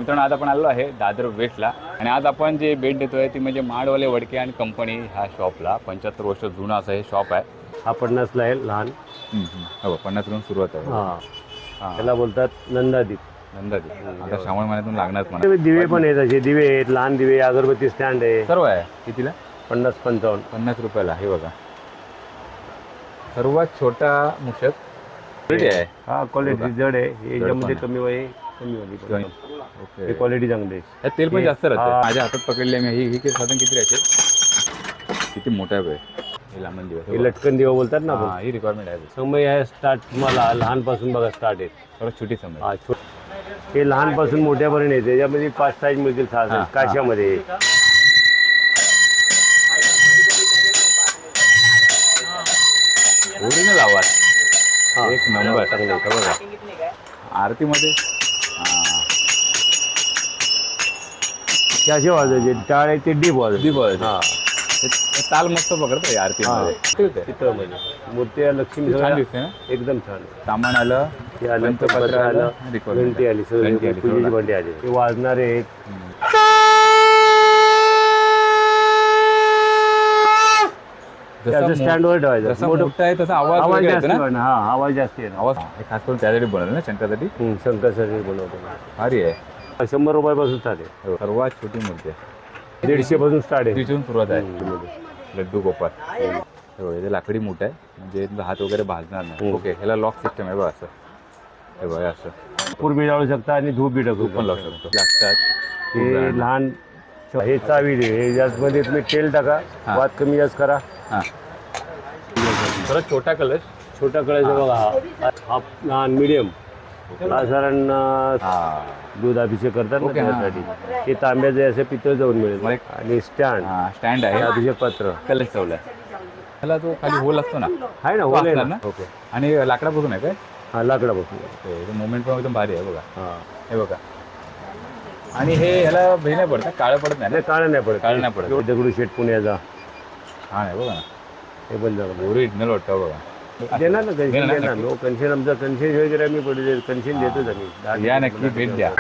मित्रांनो आज आपण आलो आहे दादर वेस्टला आणि आज आपण जे भेट देतोय ती म्हणजे माडवाले वडके आणि कंपनी ह्या शॉपला 75 वर्ष जुना असं हे शॉप आहे. हा 50ला आहे लहान. हो 50 पासून सुरुवात आहे. हां त्याला बोलतात नंदादीप. नंदादीप आता श्रावण महिन्यातून लागणार म्हणा. दिवे पण आहेत, असे दिवे आहेत, लहान दिवे, अगरबत्ती स्टँड आहे. सर्व आहे. कितीला? 50-55. 50 रुपयाला. हे बघा सर्वात छोटा मुशक क्वालिटी आहे. हा क्वालिटी जड आहे, याच्यामध्ये कमी वय कमी वाली. ओके हे क्वालिटी चांगली आहे. त्यात तेल पण जास्त राहतं. माझ्या हातात पकडले मी ही साधन किती राहते? किती मोठा आहे हे लांबण दिवस. हे लटकन दिवा बोलतात ना आपण. ही रिक्वायरमेंट आहे. समय आहे स्टार्ट तुम्हाला लहानपासून बघा स्टार्ट आहे. सर्वात छोटी समय. हा हे लहानपासून मोठ्यापर्यंत येते. त्याच्यामध्ये 5 साईज मिळतील, 6 साईज काशामध्ये. ओरिजिनल आवाज एक नंबर. बघा आरतीमध्ये कसे वाजायचे टाळ आहे ते डीप वाजत. हा ताल मस्त पकडतो आरतीमध्ये. चित्रामध्ये मूर्ती लक्ष्मी छान दिसते ना, एकदम छान. सामान आलं, पत्र आलं, घंटी आली, पूजेची घंटी आली. ते वाजणारे स्टँडवर ठेवायचं. मोठा आहे तसा आवाज जास्त. हा आवाज जास्त आहे. आवाज हे खास करून त्यासाठी बनवलं ना, शंकरसाठी. शंकरसाठी बनवतो. भारी आहे. 100 रुपयापासून स्टार्ट आहे. सर्वात छोटी मूर्ती आहे. 150 पासून स्टार्ट आहे. तिथून सुरुवात आहे. लड्डू गोपाळ. हे लाकडी मूठ आहे, म्हणजे हात वगैरे भाजणार नाही. ओके ह्याला लॉक सिस्टम आहे बघा. असं हे बघा असं पूर्वी जाळू शकता आणि धूप बी टाकू पण लावू शकतो. लागतात हे लहान. हे चावी दे. हे याच्यामध्ये तुम्ही तेल टाका, वाद कमी जास्त करा. हां सर्वात छोटा कलश. छोटा कलश बघा. हा लहान मीडियम. साधारण दूध अभिषेक करतात ना त्यासाठी. हे तांब्याचे असे पितळ जाऊन मिळेल. आणि स्टँड आहे. अभिषेक पात्र कलश ठेवलाय. त्याला तो खाली होल असतो ना. आहे ना, होल आहे ना. ओके. आणि लाकडापासून आहे काय? हा लाकडापासून. मुवमेंट पण एकदम भारी आहे बघा. हा हे बघा. आणि हे ह्याला हे नाही पडत, काळं पडत नाही. काळं नाही पडत. काळं नाही पडत. दगडूशेठ पुण्याचा. हा नाही बघा ना, हे पण झालं ओरिजिनल वाटतं बघा. देणार ना कन्शन देणार. नो कन्शन आमचा कन्शन वगैरे आम्ही पडले कन्शन देतोच आम्ही. या नक्की भेट द्या.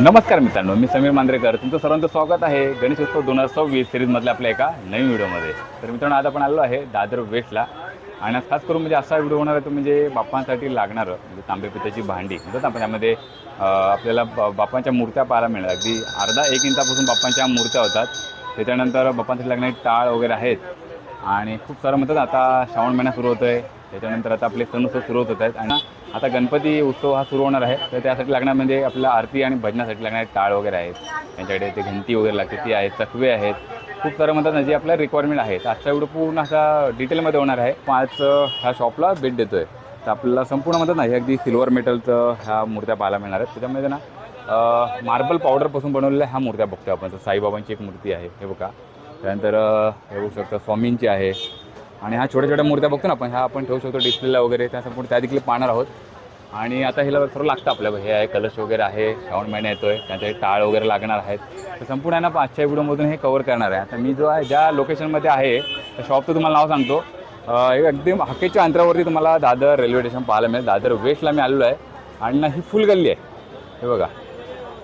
नमस्कार मित्रांनो, मी समीर मांद्रेकर. तुमचं सर्वांचं स्वागत आहे गणेशोत्सव 2026 सिरीजमधल्या आपल्या एका नवीन व्हिडिओमध्ये. तर मित्रांनो आज आपण आलो आहे दादर वेस्टला आणि आज खास करून म्हणजे असा व्हिडिओ होणार आहे तो म्हणजे बाप्पांसाठी लागणारं म्हणजे तांबे पित्याची भांडी म्हणतात आपण. त्यामध्ये आपल्याला बाप्पांच्या मूर्त्या पाहायला मिळणार. अगदी अर्धा 1 इंचापासून बाप्पांच्या मूर्त्या होतात. त्याच्यानंतर बाप्पांसाठी लागणारे टाळ वगैरे आहेत आणि खूप सारं म्हणतात. आता श्रावण महिना सुरू होतो आहे, त्याच्यानंतर आता आपले सण उत्सव सुरू होत आहेत आणि आता गणपती उत्सव हा सुरू होणार आहे. तर त्यासाठी लागणार म्हणजे आपल्या आरती आणि भजनासाठी लागणारे टाळ वगैरे आहेत. त्यांच्याकडे ते घंटी वगैरे लागते ती आहेत, चकवे आहेत, खूप सारं म्हणतात ना जे आपल्या रिक्वायरमेंट आहे. आजचा व्हिडिओ पूर्ण असा डिटेलमध्ये होणार आहे. आज ह्या शॉपला भेट देतो आहे तर आपल्याला संपूर्ण म्हणतात ना हे अगदी सिल्वर मेटलचं ह्या मूर्त्या पाहायला मिळणार आहेत. त्याच्यामध्ये ना मार्बल पावडरपासून बनवलेल्या ह्या मूर्त्या बघतो आपण. तर साईबाबांची एक मूर्ती आहे हे बघा. त्यानंतर हे बघू शकतो स्वामींची आहे. आणि ह्या छोट्या छोट्या मूर्त्या बघतो ना आपण, ह्या आपण ठेवू शकतो डिस्प्लेला वगैरे. त्या संपूर्ण त्या देखील पाहणार आहोत. आणि आता ह्याला सर्व लागतं आपल्याला. हे आहे कलश वगैरे आहे, श्रावण महिना येतो आहे, त्यांचे टाळ वगैरे लागणार आहेत. तर संपूर्ण आहे ना आजच्या व्हिडिओमधून हे कवर करणार आहे. आता मी जो आहे ज्या लोकेशनमध्ये आहे त्या शॉपचं तुम्हाला नाव सांगतो. एक अगदी हाकेच्या अंतरावरती तुम्हाला दादर रेल्वे स्टेशन पाहायला मिळेल. दादर वेस्टला मी आलेलो आहे आणि ना ही फुल गल्ली आहे. हे बघा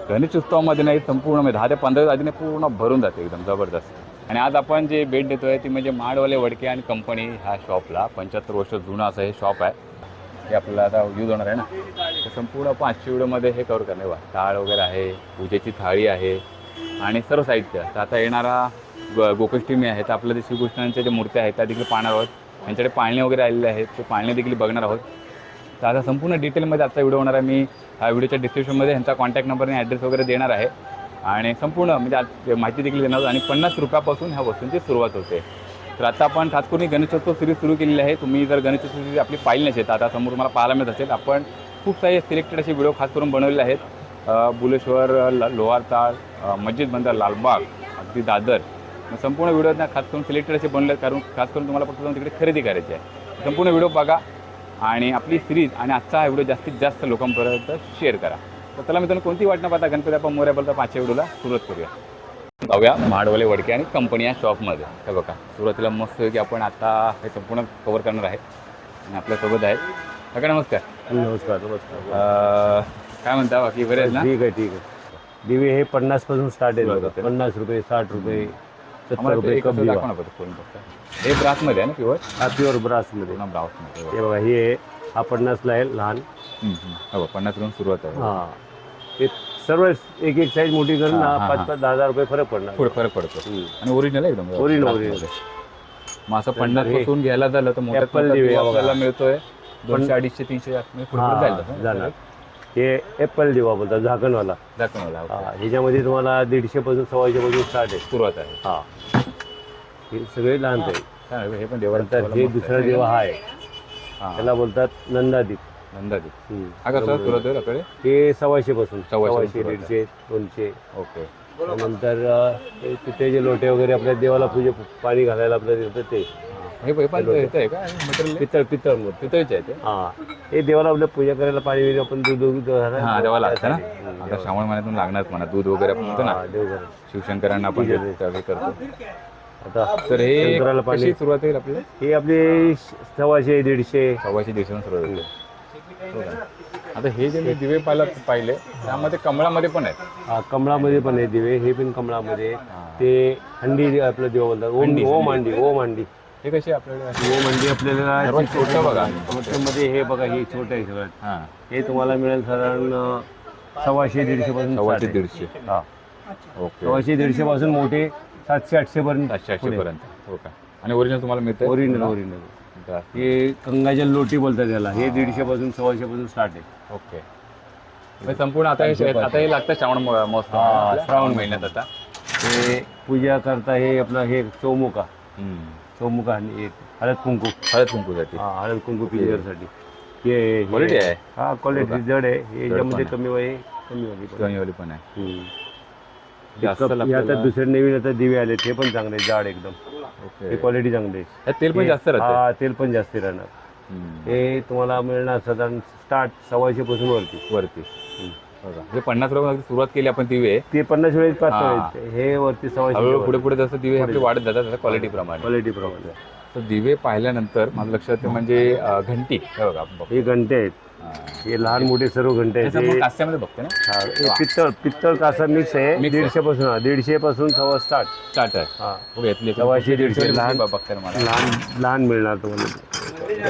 गणेश उत्सवामध्ये नाही संपूर्ण म्हणजे 10 ते 15 आधीने पूर्ण भरून जाते एकदम जबरदस्त. आणि आज आपण जे भेट देतो आहे ती म्हणजे माडवाले वडके आणि कंपनी ह्या शॉपला 75 वर्ष जुनं असं हे शॉप आहे. हे आपल्याला आता यूज होणार आहे ना. तर संपूर्ण 500 व्हिडिओमध्ये हे कवर करणे बा. टाळ वगैरे आहे, पूजेची थाळी आहे आणि सर्व साहित्य. तर आता येणारा गोकुष्टमी आहे तर आपल्या जे श्रीकृष्णांच्या ज्या मूर्त्या आहेत त्या देखील पाहणार आहोत. त्यांच्याकडे पाळणे वगैरे आलेले आहेत, ते पाळणे देखील बघणार आहोत. तर आता संपूर्ण डिटेलमध्ये आजचा व्हिडिओ होणार आहे. मी ह्या व्हिडिओच्या डिस्क्रिप्शनमध्ये ह्यांचा कॉन्टॅक्ट नंबर आणि ॲड्रेस वगैरे देणार आहे आणि संपूर्ण म्हणजे आज माहिती देखील देणार आहोत. आणि 50 रुपयापासून ह्या वस्तूंची सुरुवात होते. तर आता आपण खास करून गणेशोत्सव सिरीज सुरू केलेली आहे. तुम्ही जर गणेशोत्सव सिरीज आपली पाहिली नसेल तर आता समोर तुम्हाला पाहायला मिळत असेल. आपण खूप सारे सिलेक्टेड असे व्हिडिओ खास करून बनवलेले आहेत. बुलेश्वर, लोहार ताळ, मस्जिद बंदर, लालबाग, अगदी दादर, संपूर्ण व्हिडिओ खास करून सिलेक्टेड असे बनले. कारण खास करून तुम्हाला फक्त जाऊन तिकडे खरेदी करायची आहे. संपूर्ण व्हिडिओ बघा आणि आपली सिरीज आणि आजचा हा व्हिडिओ जास्तीत जास्त लोकांपर्यंत शेअर करा. तर चला मित्रांनो कोणती वाट न पाहता गणपती बाप्पा मोरया बोलता 5 व्हिडिओला सुरुवात करूया. जाऊया महाडवले वडके आणि कंपनी या शॉपमध्ये. हे बघा सुरुवातीला मस्त की आपण आता हे संपूर्ण कव्हर करणार आहे आणि आपल्यासोबत आहेत. काका नमस्कार. नमस्कार नमस्कार. काय म्हणता बाकी बरे आहेत ना? ठीक आहे ठीक आहे. दिवे हे 50 पासून स्टार्ट आहे बघा. 50 रुपये 60 रुपये 70 रुपये कप दिवा. दाखवा ना खोलून फक्त. हे ब्रासमध्ये आहे ना प्युअर? हा प्युअर ब्रासमध्ये. ब्रासमध्ये. हे बघा हे हा 50ला आहे लहान. हो 50 पासून सुरुवात आहे. हा ते सर्व एक एक साईज मोठी करून 5-5 10,000 रुपये फरक पडणार. थोडं फरक पडतो आणि ओरिजिनल एकदम ओरिजिनल. मग असं 50 पासून घ्यायला झालं तर मोठा दिवे आपल्याला मिळतोय 200 250 300 जाणार. हे ॲपल दिवा बोलतात झाकणवाला. ह्याच्यामध्ये तुम्हाला 150 पासून 125 पासून स्टार्ट आहे. सुरुवात आहे. हा हे सगळे लहान आहे. हे पण देवांत हे दुसरा दिवा हा आहे. त्याला बोलतात नंदादीप. नंदादीप हा कसा सुरुवात आहे आपल्याकडे? हे 125 पासून 125, 150 200. ओके. नंतर तिथे जे लोटे वगैरे आपल्या देवाला पूजे पाणी घालायला आपल्याला देतात ते हे पण आहे का मटेरियल? पितळ पितळचे आहे ते. हा हे देवाला आपल्या पूजा करायला पाणी वगैरे आपण दूध हा देवाला लागतं ना. आता श्रावण महिन्यातून लागणार म्हणा दूध वगैरे आपण म्हणतो ना देवघर शिवशंकरांना आपण त्यावेळी करतो. आता तर हे शंकराला पाणी कशी सुरुवात होईल आपल्याला? हे आपले 125 150 150 सुरुवात होईल. आता हे जे मी दिवे पाहिले त्यामध्ये कमळामध्ये पण आहेत. हा कमळामध्ये पण आहे दिवे. हे पण कमळामध्ये. ते हंडी आपलं दिवा बोलतात. ओम हंडी. हे कसे आपल्याकडे? ओम हंडी आपल्याला छोटं बघा. छोट्यामध्ये हे बघा हे छोटं आहे सगळं. हां हे तुम्हाला मिळेल साधारण 125-150 पासून 150. हा ओके. 125-150 पासून मोठे 700-800 पर्यंत. 700-800 पर्यंत. हो का. आणि ओरिजिनल तुम्हाला मिळतं? ओरिजिनल. हे कंगाजल लोटी बोलतात त्याला. हे 150 पासून 125 पासून स्टार्ट आहे. ओके. संपूर्ण आता हे लागतं श्रावण महोत्सव श्रावण महिन्यात. आता हे पूजा करता हे आपलं हे चौमुखा आणि हळद कुंकूसाठी. हा हळद कुंकू पिंजरसाठी. हे क्वालिटी आहे. हा क्वालिटी जड आहे. हे याच्यामध्ये कमीवाली पण आहे. आता दुसरे नवीन आता दिवे आले ते पण चांगले जाड एकदम. हे क्वालिटी चांगली आहे. तेल पण जास्त राहतं. हा तेल पण जास्त राहणार. हे तुम्हाला मिळणार साधारण स्टार्ट 125 पासून वरती. हे 50 रुपये सुरुवात केली आपण दिवे ते 50 वेळेस हे वरती 125. पुढे जसं दिवे आपले वाढत जातात क्वालिटी प्रमाणे. तर दिवे पाहिल्यानंतर माझं लक्षात येतं म्हणजे घंटी. हे बघा हे घंटे आहेत. हे लहान मोठे सर्व घंटे आहेत. कास्यामध्ये बघते ना. पित्तळ कासा मिक्स आहे. 150 पासून सव्वा स्टार्ट आहे. हा 125-150 लहान मिळणार तुम्हाला.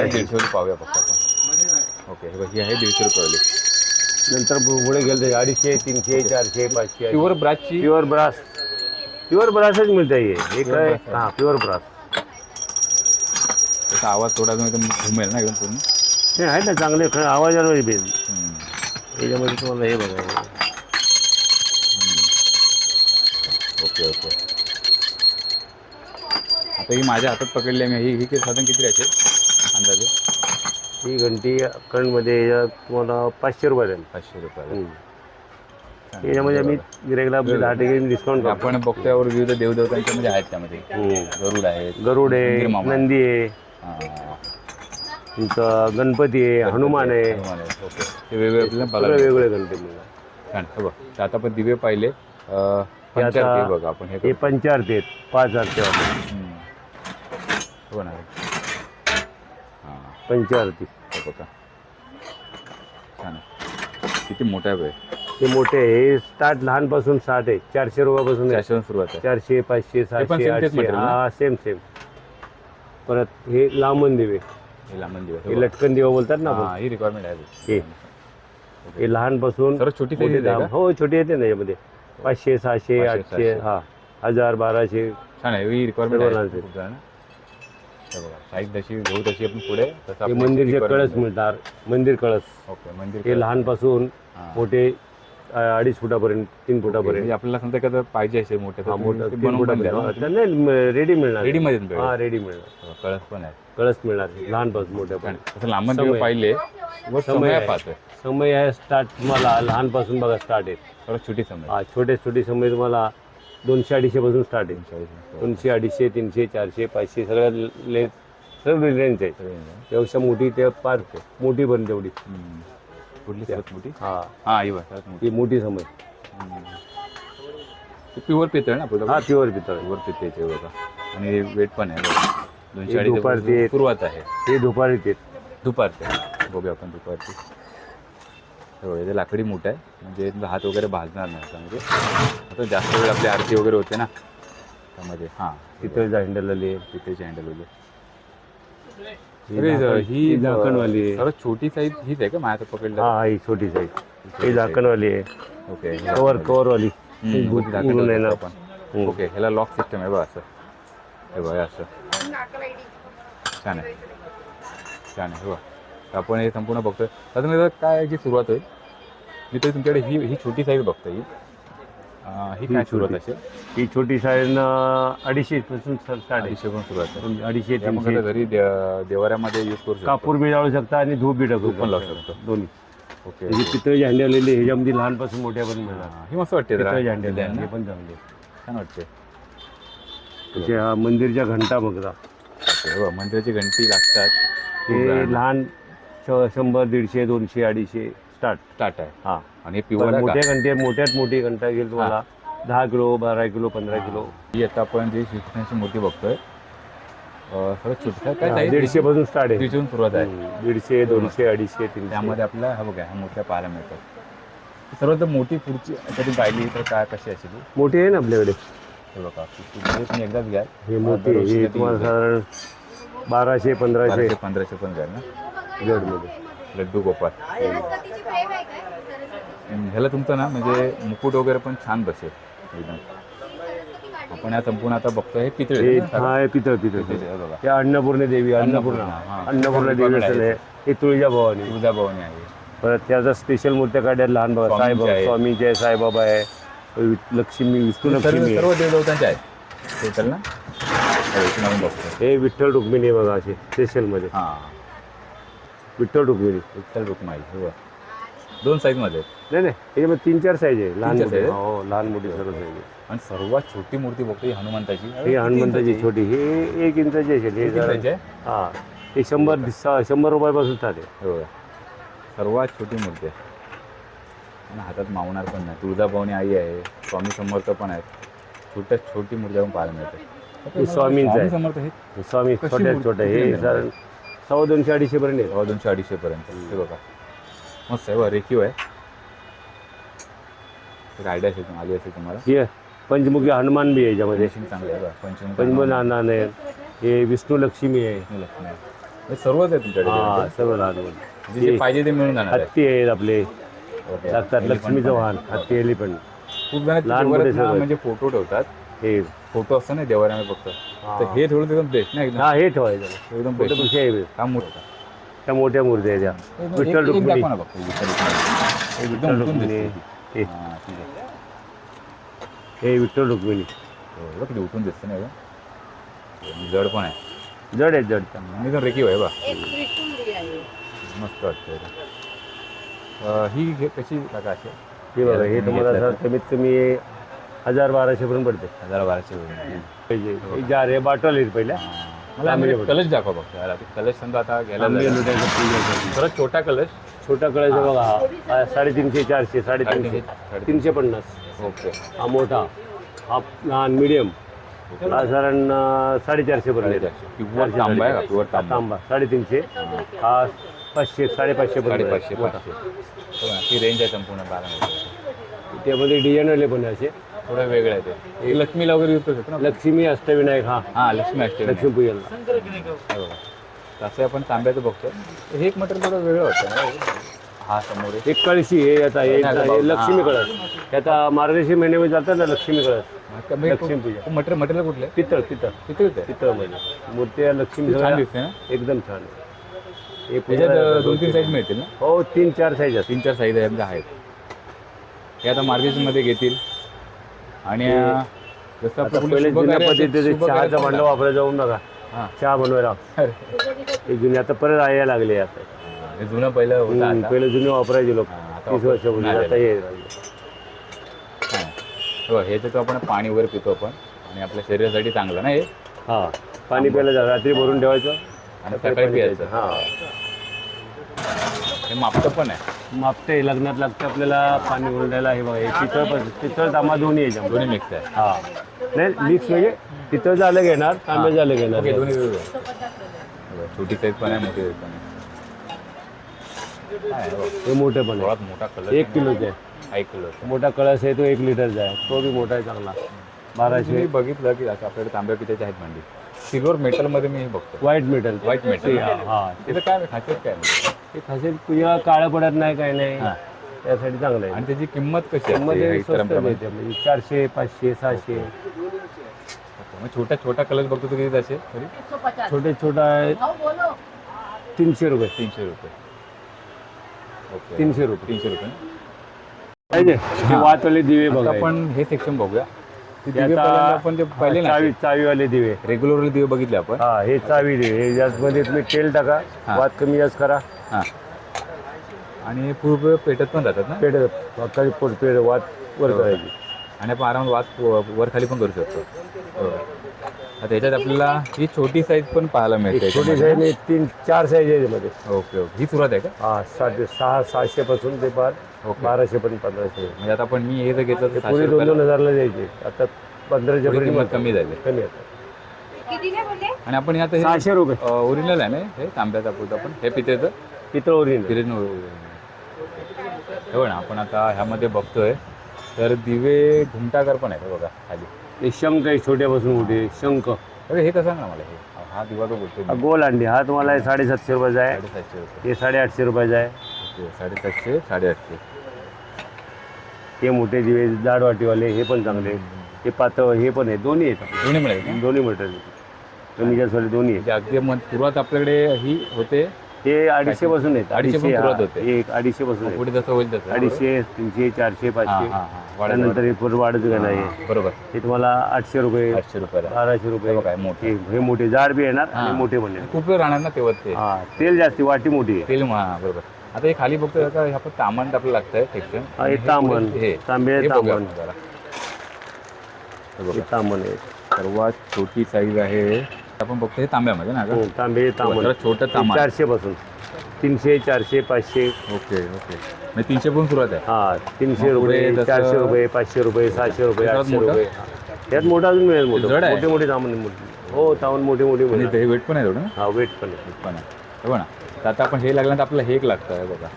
150 पाहूया फक्त आपण. ओके ही आहे 150 रुपये. नंतर पुढे गेलं 250 300 400 500. प्युअर ब्रासच मिळतं. हे काय हा प्युअर ब्रास. त्याचा आवाज थोडा घुमेल ना एकदम पूर्ण. नाही आहे ना चांगले आवाजावर बेल. याच्यामध्ये तुम्हाला हे बघा. ओके. आता ही माझ्या हातात पकडली आहे मी. ही साधारण किती राहायचे अंदाजे? ही घंटी कणमध्ये तुम्हाला 500 रुपये जाईल. 500 रुपये. याच्यामध्ये आम्ही गिरायकला 10% डिस्काउंट. आपण बघतो यावर विविध देवदेवतांच्या म्हणजे आहेत त्यामध्ये. गरुड आहे नंदी आहे तुमचं गणपती आहे हनुमान आहे. ते वेगवेगळे गणपती छान. बघ आता आपण दिवे पाहिले. बघा आपण हे 5,000 आहेत 5,000 हो ना. 5,000 बघा छान. किती मोठा आहे. ते मोठे हे स्टार्ट लहानपासून 60 आहे. 400 रुपयापासून 400 सुरुवात आहे. 400 500 700 800. हा सेम. परत हे लांबन दिवे. हे लटकन दिवा बोलतात ना. ही रिक्वायरमेंट आहे. हे लहानपासून छोटी हो छोटी येते ना यामध्ये 500 600 800 हा 1000 1200. छान आहे. ही रिक्वायरमेंट साईज जशी घेऊ तशी आपण पुढे. मंदिरचे कळस मिळतात. मंदिर कळस. ओके. मंदिर हे लहानपासून मोठे 2.5 फुटापर्यंत 3 फुटापर्यंत. आपल्याला समजा का पाहिजे असेल मोठे नाही रेडी मिळणार. रेडीमध्ये हा रेडी मिळणार. कळस पण आहे. कळस मिळणार लहानपासून मोठ्यापर्यंत. लांबन दिवे पाहिले. समय आहे स्टार्ट तुम्हाला लहानपासून बघा स्टार्ट आहे. छोटी समय. हा छोटी समय तुम्हाला 200-250 पासून स्टार्ट आहे. 200 250 300 400 500 सगळ्या सर्व रेंज आहे. त्यापेक्षा मोठी ते फार मोठी पण तेवढी. कुठली मोठी? ही मोठी समय. प्युअर पितळ ना आपलं हा प्युअर पितळ. प्युअर पितळचे बघा. आणि वेट पण आहे बघा. 200 हे दुपारचे अडीचशे सुरुवात आहे. हे दुपारी ते दुपारचे बघूया आपण दुपारची. हो इथे लाकडी मूठ आहे म्हणजे तुमचा हात वगैरे भाजणार नाही त्यामध्ये. आता जास्त वेळ आपली आरती वगैरे होते ना त्यामध्ये. हां पितळचा हँडल आली. पितळची हँडल वगैरे. ही झाकणवाली आहे. सर्वात छोटी साईज हीच आहे का माझ्या पकडलं? हा ही छोटी साईज. ही झाकणवाली आहे. ओके कवरवाली म्हणून आहे ना आपण. ओके ह्याला लॉक सिस्टम आहे बघा असं. हे बघा असं छान आहे छान आहे. बघा तर आपण हे संपूर्ण बघतोय. आता मी काय याची सुरुवात होईल मी तर तुमच्याकडे ही छोटी साईज बघतो. ही काय सुरुवात असेल? ही छोटी साईज 250 पासून स्टार्ट आहे. 250 पण सुरुवात आहे. 250 मग 300. आता घरी देवाऱ्यामध्ये यूज करू शकतो. कापूर बी जाळू शकता आणि धूप बी टाकू पण लावू शकतो. दोन्ही. ओके ही पितळची हँडल आलेली ह्याच्यामध्ये लहानपासून मोठ्यापर्यंत मिळणार. ही मस्त वाटते जरा. पितळची हँडल डिझाईन हे ना? पण चांगले. छान वाटते. त्याच्या मंदिरच्या घंटा बघा. ओके बघा मंदिराची घंटी लागतात. हे लहान 100 150 200 250 स्टार्ट. स्टार्ट आहे. हा आणि प्युअर आहे मोठ्या का? घंटे मोठ्यात मोठी घंटा घेईल तुम्हाला 10 किलो 12 किलो 15 किलो. ही आता आपण जी श्रीकृष्णाची मूर्ती बघतोय सर्वात छोटी काय size? 150 पासून स्टार्ट आहे. तिथून सुरुवात आहे. 150 200 250 300. त्यामध्ये आपल्याला हा बघा ह्या मूर्त्या पाहायला मिळतात. सर्वात मोठी पुढची कधी पाहिली तर काय कशी असेल ही? मोठी आहे ना आपल्याकडे. हे बघा तुम्ही एकदाच घ्या. हे मोठी आहे. हे तुम्हाला साधारण 1200 1500 1500 पण घ्या ना. जडमध्ये. लड्डू गोपाळ. ह्याला तुमचं ना म्हणजे मुकुट वगैरे पण छान बसेल एकदम. आपण या संपूर्ण आता बघतोय हे पितळ हे हा हे पितळ पितळ आहे बघा. त्या अन्नपूर्णे देवी अन्नपूर्णा हा. अन्नपूर्णा देवी असेल हे तुळजाभवानी. तुळजाभवानी आहे. परत त्याचा स्पेशल मूर्त्या काढल्या लहान बाबा स्वामींची साईबाबा आहे. स्वामीचे आहे साईबाबा आहे लक्ष्मी विष्णू लक्ष्मी आहे. सर्व देवदेवतांचे आहेत टोटल ना. एक नवीन बघतोय. हे विठ्ठल रुक्मिणी आहे बघा असे स्पेशलमध्ये. हां विठ्ठल रुक्मिणी. विठ्ठल रुक्माई हे बघा. 2 साईजमध्ये आहेत. नाही नाही याच्यामध्ये 3-4 साईज आहे लहान 3-4 मोठी. size हो लहान मोठी सर्व साईज आहे. आणि सर्वात छोटी मूर्ती बघतो ही हनुमंताची. ही हनुमंताची छोटी हे 1 इंचाची असेल. हे जरा आहे. हा हे 100 रुपयापासून स्टार्ट आहे. हो सर्वात छोटी मूर्ती आहे. आणि हातात मावणार पण नाही. तुळजाभवानी आई आहे. स्वामी समर्थ पण आहेत. छोटी मूर्ती आपण पाहायला मिळते. हे स्वामींचं आहे. समर्थ हे स्वामी कशी छोट्या मूर्ती? छोट्या हे साधारण 250 250 पर्यंत आहे. 200 250 पर्यंत. हे बघा मस्त आहे बघा रेखीव आहे. एक आयडिया असेल आली असेल तुम्हाला. हे पंचमुखी हनुमान बी आहे याच्यामध्ये. मशीन चांगली आहे बघा. पंचमुखी हनुमान आहे. हे विष्णू लक्ष्मी आहे. लक्ष्मी आहे. हे सर्वच आहे तुमच्याकडे. हा सर्व लहान जे जे पाहिजे ते मिळून जाणार आहे. हत्ती आहेत आपले ओके. लागतात लक्ष्मीचं वाहन हत्ती एलिफंट. खूप जण लहान मोठे देवाऱ्यात ना सगळे. म्हणजे फोटो ठेवतात. हे फोटो असतो ना देवाऱ्यामध्ये फक्त. तर हे थोडं एकदम बेस्ट ना एकदम हा हे ठेवायचं एकदम बेस्ट. फोटोपेक्षा हे best. हा मोठा त्या मोठ्या मूर्ती आहेत त्या विठ्ठल रुक्मिणी. दाखवा ना फक्त विठ्ठल रुक्मिणी. एकदम विठ्ठल उठून रुक्मिणी. दिसते. हे हां, ठीक आहे. हे विठ्ठल रुक्मिणी हो, बघ किती उठून दिसते ना एकदम. जड पण आहे. जड आहेत जड. आणि एकदम रेखीव आहे बा. मस्त वाटतं. ही कशी काका असेल? हे बघा हे तुम्हाला असं कमीत कमी 1000-1200 पर्यंत पडते. 1200 हे जार हे बॉटल आहेत पहिल्या. मला म्हणजे कलश दाखवा फक्त. कलश समजा आता घ्यायला जायला. परत छोटा कलश. छोटा कळायचा बघा हा 350 400 350 350. ओके. हा मोठा हा लहान मिडियम हा साधारण 450 पर्यंत. प्युअर तांबा आहे का? प्युअर तांबा. तांबा 350. हा 500 550 पर्यंत. 550 500. ही रेंज आहे संपूर्ण 12 त्यामध्ये डिझाईन आले पण असे थोडं वेगळं आहे ते. हे लक्ष्मीला वगैरे यूज करू शकतो ना. लक्ष्मी अष्टविनायक हा हां लक्ष्मी अष्टमी. लक्ष्मीपूजनला. हे बघा तसं आपण तांब्याचं बघतो. हे एक मटेरियल थोडं वेगळं वाटतं ना. हा समोर एक एक कळशी हे आता हे लक्ष्मी कळस. हे आता मार्गशीर्ष महिन्यामध्ये जातात ना लक्ष्मी कळस. लक्ष्मी पूजा. मटेरियल कुठलं आहे? पितळ पितळ किती पितळमध्ये मूर्ती लक्ष्मी छान सगळ्या दिसते ना. एकदम छान आहे. हे त्याच्यात 2-3 साईज मिळतील ना. हो 3-4 साईज असतात. 3-4 साईज आहेत. हे आता मार्केटमध्ये घेतील. आणि जसं आता आपलं पहिले शुभ जुन्या कार्य असेल, पद्धतीचे शुभ चहाचं कार्य भांडं वापरायला जाऊन नका. हां. चहा बनवायला हे जुने आता परत यायला लागले आता. हे जुनं पहिलं होतं आता. पहिले जुने वापरायचे लोक हां, आता 30 वर्षापूर्वी. नाही आता हे हां. हो, हे तर आपण पाणी वगैरे पितो आपण. आणि आपल्या शरीरासाठी चांगलं ना हे. हा पाणी प्यायला जा रात्री भरून ठेवायचं आणि सकाळी प्यायचं. हा हे मापतं पण आहे. मापते लग्नात लागतं आपल्याला पाणी ओरडायला हे बघा हे पितळ तांबा दोन्ही याच्या दोन्ही मिक्स आहे. हा नाही मिक्स म्हणजे पितळ झालं घेणार तांबे झालं घेणार ओके, दोन्ही वेगवेगळे आहे. बघा, छोटी साईज पण आहे, मोठी साईज पण आहे. काय आहे बघा, हे मोठे पण थोडाच मोठा कलर 1 किलोचे आहे. 1 किलो. मोठा कळस आहे तो 1 लिटरचा आहे तो बी मोठा आहे चांगला 1200 मी बघितलं की असं आपल्याकडे तांब्या पित्याचे आहेत भांडी. सिल्वर मेटलमध्ये मी हे बघतो. White metal white metal. हा तिथं काय खासियत काय आहे? ते खासियत तुझ्या काळं पडत नाही काय नाही हां. त्यासाठी चांगलं आहे आणि त्याची किंमत कशी मध्ये असते स्वस्त इतरांप्रमाणे? मिळते म्हणजे 400 500 600 मग छोटा कलर बघतो तो किती असे तरी छोटा आहे 300 रुपये 300 रुपये. ओके, 300 रुपये 300 रुपये. पाहिजे ते वातवाले दिवे आता बघा आपण हे सेक्शन बघूया. ते ते दिवे आता- पहिल्यांदा आपण जे पहिले ना चावीवाले दिवे रेग्युलर दिवे बघितले आपण. हा हे चावी दिवे हे याच्यामध्ये तुम्ही तेल टाका हा. वात कमी जास्त करा हां. आणि हे पूर्ण पेटत पण जातात ना. पेट वात पेट वात वर हो. करायची आणि आपण आरामात वात वर खाली पण करू शकतो. बरोबर. आता याच्यात आपल्याला ही छोटी साईज पण पाहायला मिळते छोटी याच्यामध्ये. साईज 3-4 साईज आहे याच्यामध्ये ओके ओके, ही सुरुवात आहे का? हा 700 पासून ते पार ओके. 1200 पर्यंत 1500 म्हणजे आता आपण मी हे जर घेतलं तर पुढे 700 2-2 रुपयाला हजारला द्यायचे आता 1500 थोडी पर्यंत किंमत कमी झाली. कमी आहे आणि आपण आता 600 रुपये ओरिजिनल आहे ना हे तांब्याचा पूत आपण हे पितेचं पितळ ओरिजिनल फिरेन हो ना. आपण आता ह्यामध्ये बघतोय तर दिवे घुमटाकार पण आहे बघा खाली. हे शंख आहे छोट्यापासून मोठे शंख अरे हे कसं सांग ना मला हे हा दिवा तो बोलतो हा गोल अंडी हा तुम्हाला 750 रुपयाचा आहे 750 रुपये. हे 850 रुपयाचा आहे ओके, 750 850. हे मोठे दिवे जाड वाटीवाले हे पण चांगले हे पातळ हे पण आहे दोन्ही आहेत दोन्ही मिळेल का? दोन्ही मटेरियल कमी जास्त वाले दोन्ही आहेत म्हणजे अगदी सुरुवात आपल्याकडे ही होते हे 250 पासून आहेत 250 पासून सुरुवात होते. एक 250 पासून आहेत पुढे जसं होईल तसं 250 300 400 हां 500 हां हां त्यानंतर हे पुढे वाढत का नाही बरोबर. हे तुम्हाला 800 रुपये 800 रुपयाला 1200 रुपये हे बघा, हे मोठे. हे मोठे जाड बी येणार आणि हां. मोठे पण येणार खूप वेळ राहणार ना तेव्हा ते हा तेल जास्ती वाटी मोठी आहे तेल हां बरोबर. आता हे खाली बघतोय का हे आपण तामण आपल्याला लागतंय सेक्शन. हा, हे तामण हे तांबे हे बघूया तामण आपण जरा. हे हे बघा, तामण आहे सर्वात छोटी साईज आहे आपण बघतो हे तांब्यामध्ये ना का? तांबे तामण जरा छोटं तामण. 400 पासून 300 400 500 ओके ओके, म्हणजे 300 पासून सुरुवात आहे. हा 300 मग पुढे रुपये जसं- 400 रुपये 500 रुपये 600 रुपये त्याच्यात 800 मोठं? रुपये त्यात मोठा अजून मिळेल जड मोठे आहे? मोठे मोठे तामण मोठे हो तामण मोठे मोठे आणि मिळेल ते वेट पण आहे थोडं ना. हा वेट पण आहे पण आहे हे बघा ना. तर आता आपण हे लागल्यानंतर आपल्याला हे एक लागतं हे बघा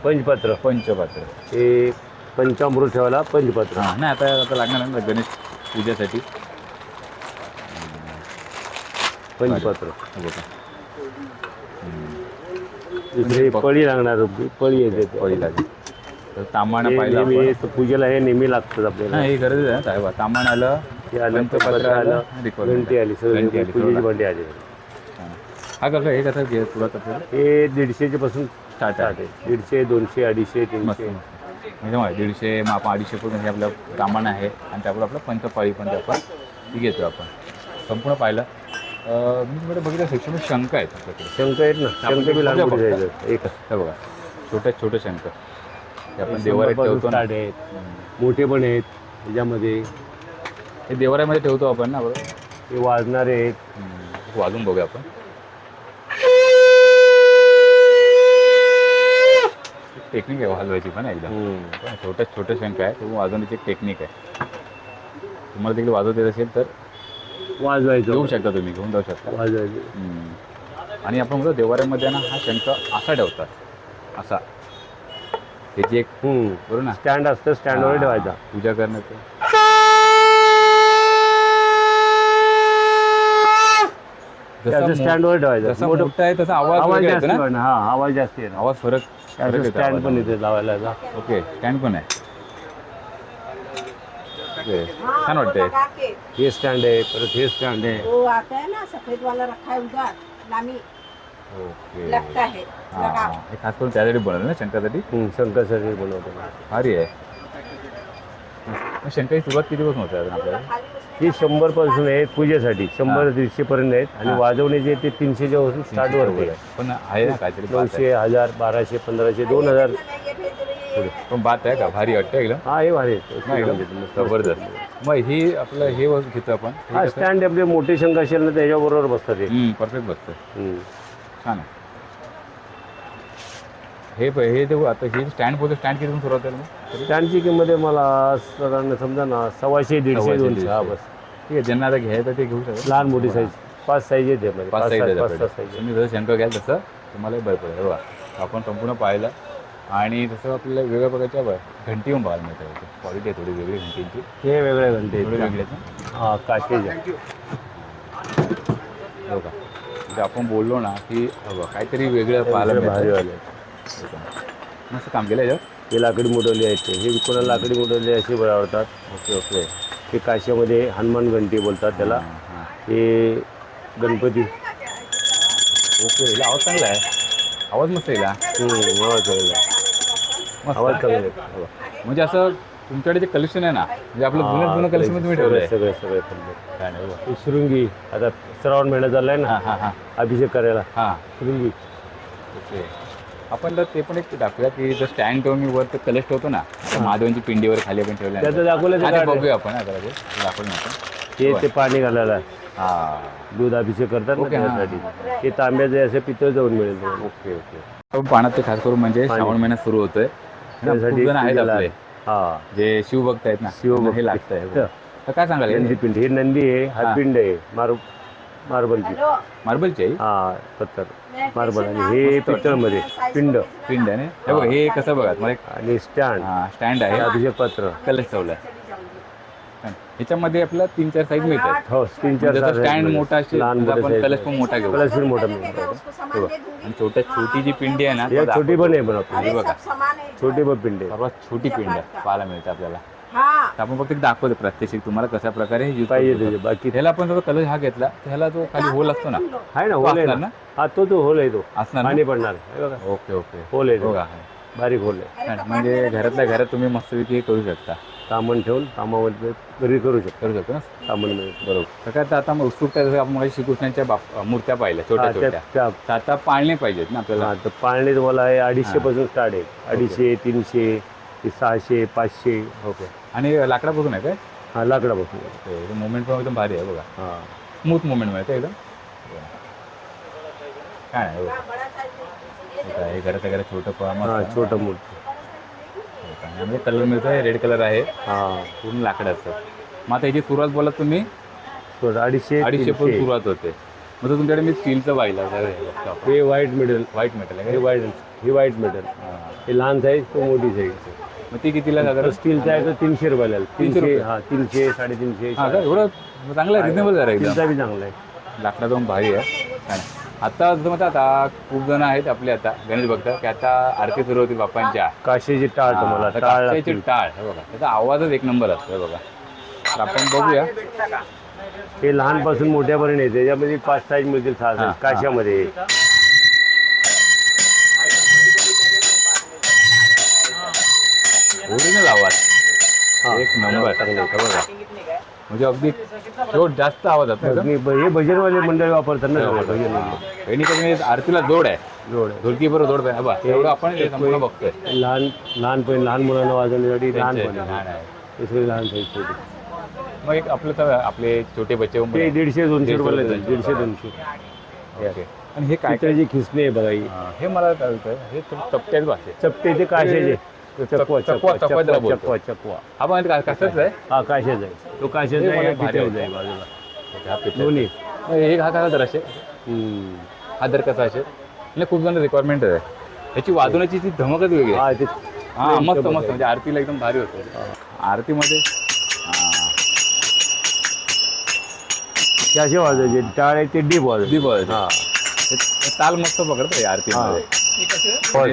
पंचपात्र पंचपात्र. हे पंचामृत ठेवायला पंचपात्र हां नाही आता आता लागणार आहे ना गणेश पूजेसाठी. पंचपात्र हे बघा दुसरी पळी लागणार पळी येते ते. पळी लागेल. तर तांबाणा हे पाहिलं नेहमी आपण. पूजेला हे नेहमी लागतात आपल्याला नाही हे गरज आहे ना. बघा तांबाण आलं, हे आलं पंचपात्र पंचपात्र आलं आलं, रिकॉर्ड घंटी आली घंटी सगळं आली, पूजेची सगळं. भांडी आली हां. हा कसं हे कसं घे सुरुवात आपल्याला हे 150 पासून स्टार्ट स्टार्ट आहे. आहे 150 200 250 मस्त 300 म्हणजे मग 150 मग आपण 250 पूर्ण हे आपलं तांबाण आहे आणि त्यापुढे आपलं पंचपाळी पण ते आपण ती घेतो आपण संपूर्ण पाहिलं. मी तुम्हाला बघितलं सेक्शन शंख आहेत आपल्याकडे. शंख आहेत ना शंख बी लहान मोठे जायचं एक हे बघा छोटे शंख ते आपण देवाऱ्यात ठेवतो ना. स्टार्ट आहेत मोठे पण आहेत त्याच्यामध्ये हे देवाऱ्यामध्ये ठेवतो आपण ना बरोबर. हे वाजणारे आहेत वाजून बघूया आपण. टेक्निक आहे हलवायची पण एकदम छोटे शंख आहे तो वाजवण्याची एक टेक्निक आहे. तुम्हाला तिकडे वाजवता येत असेल तर वाजवायचं घेऊ शकता, तुम्ही घेऊन जाऊ शकता. वाजवायचं आणि आपण म्हणतो देवाऱ्यामध्ये ना हा शंख असा ठेवतात असा त्याची एक बरोबर ना स्टँड असतं स्टँडवर ठेवायचा पूजा करण्याचं. त्याचं स्टँडवर ठेवायचं जसा मोठं मोठा आहे तसा आवाज आवाज वेगळा जास्त येतो ना. येतो ना हा आवाज जास्त येतो आवाज फरक त्याचं येतो स्टँड पण आवाजामध्ये. इथे लावायला ओके स्टँड पण आहे. ओके छान वाटतंय. हे स्टँड आहे परत हे स्टँड आहे वो आता है ना सफेद वाला रखा है उधर नामी ओके लगता है हां लगा हां. हे खास करून त्यासाठी बनवलं ना शंकासाठी. शंकरसाठी बनवतो भारी आहे. मग शंकाची सुरुवात कितीपासून होते अजून आपल्याला. खाली उसमें ही 100 पासून आहेत पूजेसाठी 100-150 पर्यंत आहेत आणि हा. वाजवण्याचे ते 300च्या वरून स्टार्ट वरती आहे. पण आहे ना काहीतरी बात आहे. 900 1000 1200 1500 2000 ये भेज रही है पण बात आहे का भारी वाटतं एकदम. हा हे भारी आहेत. नाही एकदम जबरदस्त. मग ही आपलं हे वस्तू घेतो आपण. हा स्टँड आपले मोठे शंख असेल ना त्याच्याबरोबर बसतात ते परफेक्ट बसतं. छान आहे. हे ते आता हे स्टँड बोलतो, स्टँड किती सुरुवात आहे मग? स्टँडची किंमत आहे मला साधारण समजा ना 100, 150, 200 हा बस. ठीक आहे, ज्यांना आता घ्यायचं ते घेऊ शकतात. लहान मोठी साईज 5 साईज येते मध्ये, 5 5 साईज साईज. तुम्ही जसं शंकर घ्याल तसं तुम्हाला बरं पडेल. बघा आपण संपूर्ण पाहिलं आणि तसं आपल्याला वेगळ्या प्रकारच्या घंटी पण पाहायला मिळतात. क्वालिटी आहे थोडी वेगळी घंटींची, हे वेगळे घंटे थोडी आहेत. वेगळी आहेत ना. हा काचेच्या. बघा म्हणजे आपण बोललो ना की बघा काहीतरी वेगळं पाहायला भारी मिळतं. वाले. मस्त काम केलं याच्यावर. हे लाकडी मोडवली आहेत ते. हे कोणाला लाकडी मोडवली अशी बरं आवडतात. Okay okay. हे काश्यामध्ये हनुमान घंटी बोलतात त्याला. हां. हे गणपती. ओके, हिला आवाज चांगला आहे. आवाज मस्त येईल हा. आवाज चांगला आहे. मस्त आवाज आहे. चांगला आहे. म्हणजे असं तुमच्याकडे जे कलेक्शन आहे ना, म्हणजे आपलं जुनं कलेक्शन तुम्ही ठेवलंय. सगळे काय नाही बघा. हे शृंगी आता श्रावण महिना चाललाय ना, हां हां हां अभिषेक करायला हां. शृंगी. ओके. आपण तर ते पण एक दाखवूया की जर स्टँड ठेवून मी वर ते कलश ठेवतो ना, महादेवांची पिंडीवर खाली आपण ठेवलं त्याचं दाखवलं आणि ते बघूया आपण आता ते दाखवलं आपण. ते पाणी घालायला हां. दूध अभिषेक करतात ना ओके, हां. त्यासाठी. ते तांब्याचे असे पितळ जाऊन मिळेल तुम्हाला. Okay okay. आपण पाण्यात ते खास करून म्हणजे श्रावण महिना सुरू होतोय ना, खूप जण आहेत आपले हा जे शिवभक्त आहेत ना, शिवभक्त. हे लागतं आहे. तर काय सांगाल नंदी पिंड. हे नंदी आहे, हा हां. पिंड आहे मार्बलची. मार्बलची आहे हा पत्थर मार्बल. आणि हे पितळमध्ये पिंड पिंड आहे ना. हे बघा हे कसं बघा मला एक आणि स्टँड स्टँड आहे, अभिषेक पत्र. कलश ठेवलाय. ह्याच्यामध्ये आपल्याला 3-4 साईज मिळतात. हो 3-4 स्टँड मोठा असेल लहान तर आपण मोठे कलश पण मोठा घेऊ. कलश पण मोठा मिळतो. आणि छोटी जी पिंडी आहे ना, हे छोटी पण आहे पण हे आपली. बघा छोटी पण पिंड आहे. सर्वात छोटी पिंड पाहायला मिळते आपल्याला. हा तर आपण फक्त एक दाखवतो प्रात्यक्षिक तुम्हाला कशा प्रकारे यूज पाहिजे त्याचे. बाकी ह्याला आपण जर कलश हा घेतला तर ह्याला जो खाली होल असतो ना, आहे ना तो होल आहे असणार ना. ना? हा तो होल आहे तो. असणार ना? पाणी पडणार हे बघा. Okay okay. होल आहे तो. बघा बारीक होल आहे. म्हणजे घरातल्या घरात तुम्ही मस्तपैकी हे करू शकता. सामान ठेवून कामामध्ये घरी करू शकतो ना सामान मिळेल. बरोबर. तर काय तर आता मग उत्सुकता जसं आपण मगाशी श्रीकृष्णाच्या मूर्त्या पाहिल्या छोट्या छोट्या, तर आता पाळणे पाहिजेत ना आपल्याला. हा तर पाळणे तुम्हाला आहे 250 पासून स्टार्ट आहे. 250, 300, 600, 500. ओके. आणि लाकडापासून आहे काय? हा लाकडापासून. मुवमेंट पण एकदम भारी आहे बघा. हा स्मूथ मुवमेंट मिळते एकदम. काय आहे बघा. हे घराच्या घरात छोटं हा छोटं मोठं. म्हणजे कलर मिळतोय, रेड कलर आहे, हा पूर्ण लाकडाचं. मग आता याची सुरुवात बोला तुम्ही 250, 250 पासून सुरुवात होते. मग तर तुमच्याकडे मी स्टीलचं पाहिलं. हे व्हाईट मेटल. व्हाईट मेटल आहे हे व्हाईट मेटल. हे लहान साईज तो मोठी साईज. मग ती कितीला साधारण? स्टीलचा आहे तो 300 रुपयाला. 300 रुपये. हा 300, 350. हां का एवढं चांगलं रिजनेबल जरा एकदम. स्टीलचा बी चांगला आहे. लाकडाचा पण भारी आहे. छान. आता जसं म्हणतात आता खूप जण आहेत आपले आता गणेश भक्त की आता आरती सुरू होती बाप्पांच्या. काशीची टाळ तुम्हाला टाळ काचेची टाळ हे बघा, त्याचा आवाजच एक नंबर असतो हे बघा. तर आपण बघूया. हे लहानपासून मोठ्यापर्यंत येते. त्याच्यामध्ये 5 साईज मिळतील, 6 साईज काशामध्ये. ओरिजिनल आवाज एक नंबर बघा. म्हणजे अगदी जास्त आवाज असतो. हे भजनवाले मंडळी वापरतात ना कधी आरतीला जोड आहे, जोड. ढोलकी बरोबर जोड आहे बघा. एवढं आपण संपूर्ण बघतोय. लहान मुलांना वाजवण्यासाठी लहानपणी आहे. दुसरे लहान साईज छोटे. मग एक आपले छोटे बच्चे ते 150-200 रुपयाला येतात. 150-200. ओके. आणि हे काय पितळेची खिसणी आहे बघा ही. हे मला कळतंय हे चपट्याच भाषे. चपटे ते काशाचे. चकवा. हा पण कसाच आहे. हा काशाचा आहे. तो काशाचा आहे, पितळेचा आहे बाजूला. दोन्ही. हे हा कसा दर असे, हा दर कसा असेल. म्हणजे खूप जण रिक्वायरमेंट आहे ह्याची. वाजवण्याची ती धमकच वेगळी आहे. हा ते हा मस्त मस्त. म्हणजे आरतीला एकदम भारी होतं. आरतीमध्ये कसे वाजवायचे. टाळ आहे ते डीप वाजवायचे. हा ताल मस्त पकडतो आहे आरतीमध्ये.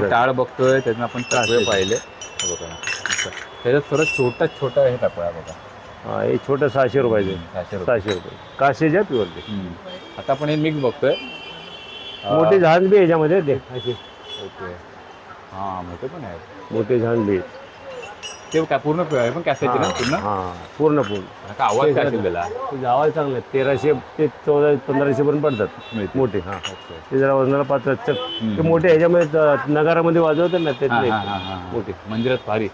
टाळ बघतोय त्यातून आपण टाळे पाहिले बघा. त्याच्यात सर्वात छोटा हे टाकूया बघा. हा हे छोटं 600 रुपयाचे. 600 रुपये काशेच्या प्युअरचे. आता आपण हे मिक्स बघतोय. मोठे झाड बी ह्याच्यामध्ये ते असे. ओके. हां मोठे पण आहेत. मोठे झाड बी ते काय पूर्ण पण कॅसेटचे ना पूर्ण. हां पूर्ण का आवाज काय असेल त्याला. आवाज चांगला 1300 ते 1400-1500 पर्यंत पडतात मोठे. हां ते जरा वजनाला पात्र. ते मोठे ह्याच्यामध्ये नगारामध्ये वाजवतात ना ते मोठे मंदिरात भारी.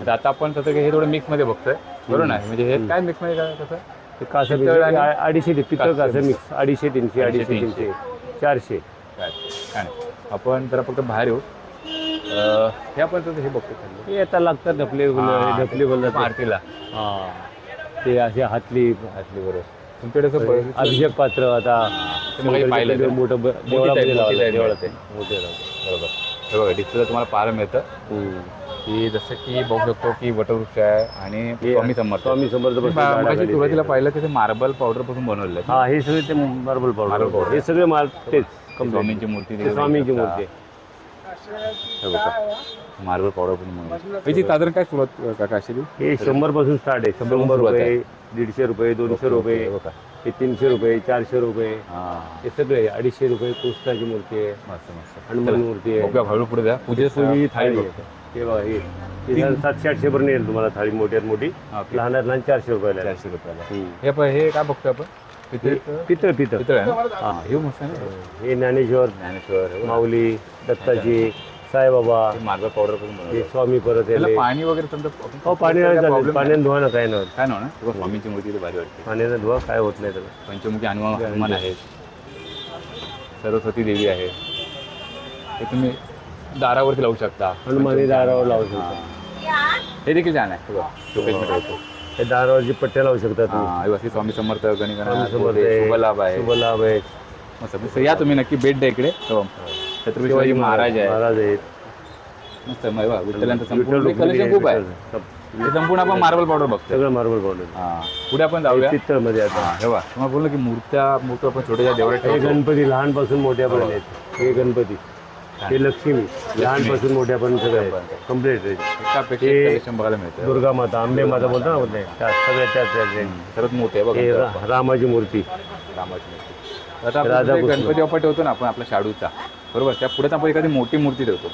आता आपण तसं हे थोडं मिक्स मध्ये बघतोय बरोबर ना. म्हणजे हे काय मिक्स मध्ये काय कसं ते कासं 250 पितळ कासं मिक्स. 250, 300, 250, 300, 400. काय नाही. आपण जरा फक्त बाहेर येऊ. हे आपण तर हे बघतो खाली. हे आता लागतात ढपले ढपले बोलतात आरतीला हा ते असे हातली बरोबर. तुमच्याकडे असं बघितलं? अभिषेक पात्र आता ते मगाशी पाहिलं ते. मोठं मोठी देवळामध्ये type, लावलं. मोठी देवळात type आहे. मोठे लावलं. बरोबर. हे बघा डिस्प्लेला तुम्हाला पाहायला मिळतं की जसं की बघू शकतो की वटवृक्ष आहे आणि हे स्वामी समर्थ. स्वामी समर्थ तुम्ही बसले मगाशी झाडाखाली सुरुवातीला ते. पाहिलं की ते मार्बल पावडर पासून बनवलेलं आहे. हा हे सगळे ते मार्बल Marble पावडर powder. हे सगळे माल तेच complete. स्वामींची मूर्ती ते देखील स्वामींची बघू मूर्ती शकता. हे बघा मार्बल पावडर पण बनवली. याची साधारण काय सुरुवात काका अशी? हे 100 पासून स्टार्ट आहे. 100 सुरुवात आहे. रुपये 150 रुपये 200 रुपये बघा. हे 300 रुपये 400 रुपये हां हे सगळे 250 रुपये कृष्णाची मूर्ती आहे मस्त मस्त. हनुमान मूर्ती आहे बघा हळू पुढे द्या. पूजेची पूजेची थाळी थाळी बघतो. आहे. हे बघा हे 700-800 पर्यंत येईल तुम्हाला थाळी मोठ्यात मोठी हा, लहानात लहान 400 रुपयाला आहे. 400 रुपयाला. हम्म. हे पण हे काय बघतो आपण? हे पितळ पितळ पितळ पितळ आहे ना? हां हे मस्त आहे ना. हे ज्ञानेश्वर ज्ञानेश्वर हे बघा. माऊली दत्ताजी साईबाबा हे मार्बल पावडर पण हे बनवलं. स्वामी परत त्याला याले. पाणी वगैरे समजा हो पाणी नाही चालेल पाण्याने धुवा ना काय नाही होत. काय ना स्वामींची मूर्ती तर भारी वाटते. पाण्याने धुवा काय होत नाही त्याला पंचमुखी हनुमान आहेत. सरस्वती देवी आहे. हे तुम्ही दारावरती लावू शकता. हनुमानी दारावर लावू शकता हे देखील छान आहे. बघा शोकेसमध्ये होतो. हे दारावरची पट्ट्या लावू शकता तुम्ही हां हे बघा, स्वामी समर्थ स्वामी गणित समर्थ आहे. शुभ लाभ आहे. शुभ लाभ आहे मस्त मस्त. या तुम्ही नक्की भेट द्या इकडे. हो. छत्रपती शिवाजी महाराज आहे. महाराज आहेत मस्त मग बघा, विठ्ठलांचं विठ्ठल संपूर्ण रुक्मिणी कलेक्शन खूप आहे. सब- हे संपूर्ण आपण मार्बल पावडर बघतो. सगळं मार्बल पावडर हां पुढे आपण जाऊया. पित्तळमध्ये आता हां हे बघा तुम्हाला बोललो की मूर्त्या आपण छोट्या देवळात हे ठेवतो. गणपती लहानपासून मोठ्यापर्यंत आहेत हे गणपती हे लक्ष्मी लहानपासून मोठ्यापर्यंत सगळं आहे कम्प्लीट आहे एकापेक्षा हे- एक कलेक्शन बघायला मिळतं. दुर्गा माता अंबे माता बोलतो ना बोलते त्या सगळ्या त्याच आहेत. सर्वात मोठे आहे हे बघा रामाची मूर्ती रामाची मूर्ती. आता आपण राधाकृष्ण. जे गणपती बाप्पा ठेवतो ना आपण आपल्या शाडूचा बरोबर त्या पुढे आपण एखादी मोठी मूर्ती ठेवतो.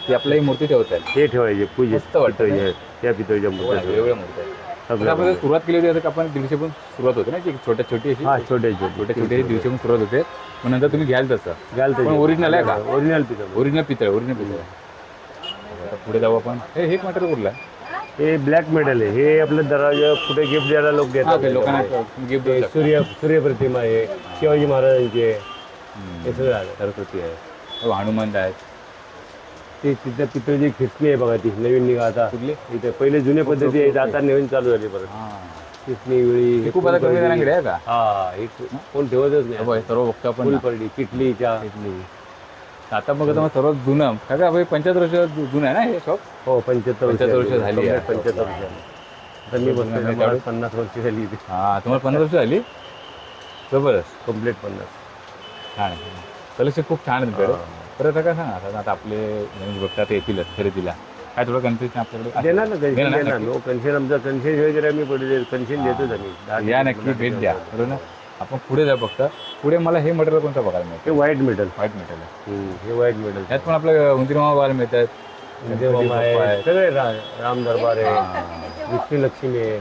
ती आपल्या ही मूर्ती ठेवता येईल. हे ठेवायचे पूजेत मस्त वाटतं पितळी ते. आहेत. त्या पितळीच्या मूर्त्या वेगवेगळ्या मूर्ती आहेत. सगळ्या आता आपण सुरुवात केली होती आपण दीडशे पण सुरुवात होते ना की छोटी अशी हा छोटे छोटे दीडशे पण सुरुवात होते. मग नंतर तुम्ही घ्याल तसं घालतो पण original आहे का? ओरिजिनल पितळ ओरिजिनल पितळ आता पुढे जाऊ आपण. हे एक मटेरियल कुठलं आहे? हे ब्लॅक मेडल आहे हे आपल्या दरवाजा पुढे गिफ्ट द्यायला लोक हां देतात ते लोकांना गिफ्ट हे देऊ शकतो. सूर्य प्रतिमा आहे शिवाजी महाराजांची आहे हे सगळं आलं सरस्वती आहे. हो, हनुमान आहेत. ते तिथं पितळची खिचणी आहे बघा ती नवीन निघा आता कुठली? इथे पहिले जुने पद्धती आहेत आता नवीन चालू झाली परत हां खिचणी वेळी हे खूप आता कमी जणांकडे आहे का? हा हे कोण ठेवतच नाही हो, हे सर्व बघतो आपण ना. फुलपरडी किटलीच्या आता बघत मग सर्वात जुनं काय काय 75 वर्ष जुनं आहे ना हे शॉप. हो 75 75 वर्ष झाली आहे. 75 वर्ष आता मी बसतो मला 50 वर्ष झाली हां तुम्हाला 15 वर्ष झाली. जबरदस्त कम्प्लीट 50 छान आहे. कलेक्शन खूप छान आहे तुमच्याकडे. परत आता काय सांगा आता आपले नवीन बघतात येतीलच खरेदीला काय थोडं कन्फ्युजन आपल्याकडे देणार ना कन्शन देणार ना देणार नो कन्शन आमचा कन्शन वगैरे आम्ही पडले कन्शन देतोच आम्ही या नक्की भेट द्या बरोबर ना. आपण पुढे जा फक्त पुढे मला हे मटेरियल कोणतं बघायला मिळतं? हे व्हाईट मेटल व्हाईट मेटल आहे. हे व्हाईट मेटल त्यात पण आपलं उंदीरमामा बघायला मिळतात. सगळे राम दरबार आहे विष्णू लक्ष्मी आहे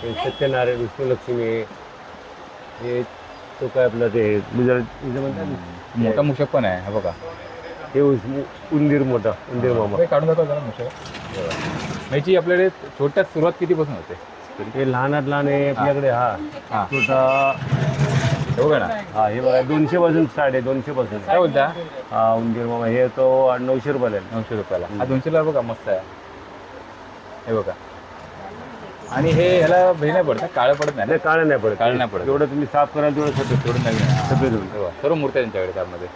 हे सत्यनारायण विष्णू लक्ष्मी आहे हे तो काय आपलं ते गुजरात इथं म्हणतात ना मोठा मुशक पण आहे हे बघा. हे उंदीर मोठा उंदीर मामा हे काढून जातो जरा मुशक. याची आपल्याकडे छोट्यात सुरुवात कितीपासून होते? हे लहानात लहान आहे आपल्याकडे हा हां छोटा हे बघा ना. हा हे बघा 200 पासून स्टार्ट आहे 200 पासून काय बोलता? हा उंदीर मामा हे तो 900 रुपयाला आहे 900 रुपयाला. हा 200ला बघा मस्त आहे हे बघा. आणि हे ह्याला हे नाही पडत काळं पडत नाही ना? नाही काळं नाही पडत काळं नाही पडत. जेवढं तुम्ही साफ कराल तेवढं सफेद थोडं नवीन आहे. सफेद होईल. हे बघा, सर्व मूर्त्या आहेत त्यांच्याकडे त्यामध्ये